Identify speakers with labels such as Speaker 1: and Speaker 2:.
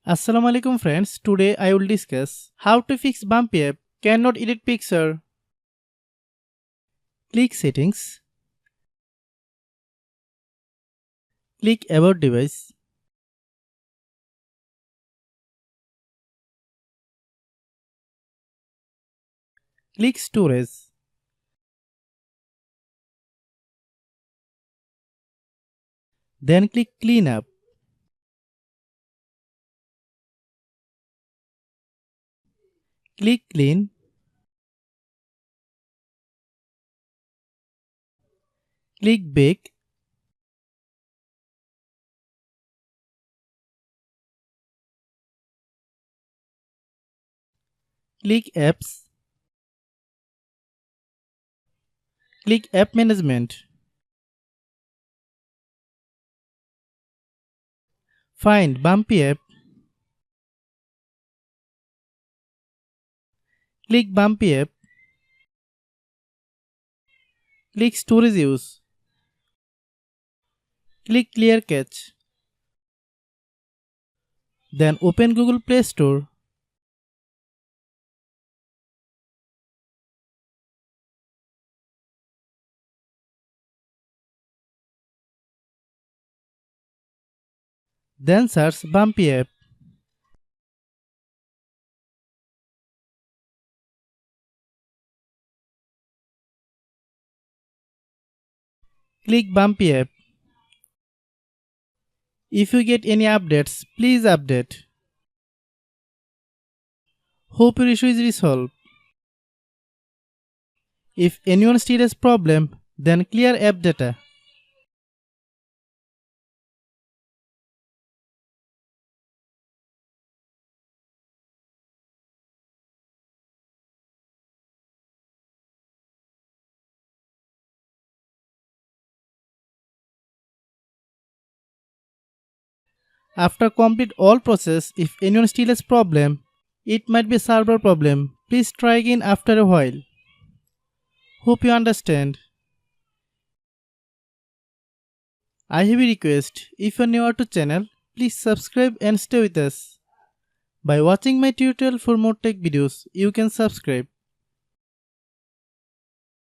Speaker 1: Assalamualaikum friends, today I will discuss how to fix Bumpy app cannot edit picture. Click settings, click about device, click storage, then click clean up. Click clean, click bake, click apps, click app management. Find Bumpy app, click Bumpy app, click storage use, click clear cache. Then open Google Play Store. Then search Bumpy app. Click Bumpy app. If you get any updates, please update. Hope your issue is resolved. If anyone still has problem, then clear app data. After complete all process, if anyone still has problem, it might be server problem. Please try again after a while. Hope you understand. I have a request. If you are new to channel, please subscribe and stay with us. By watching my tutorial for more tech videos, you can subscribe.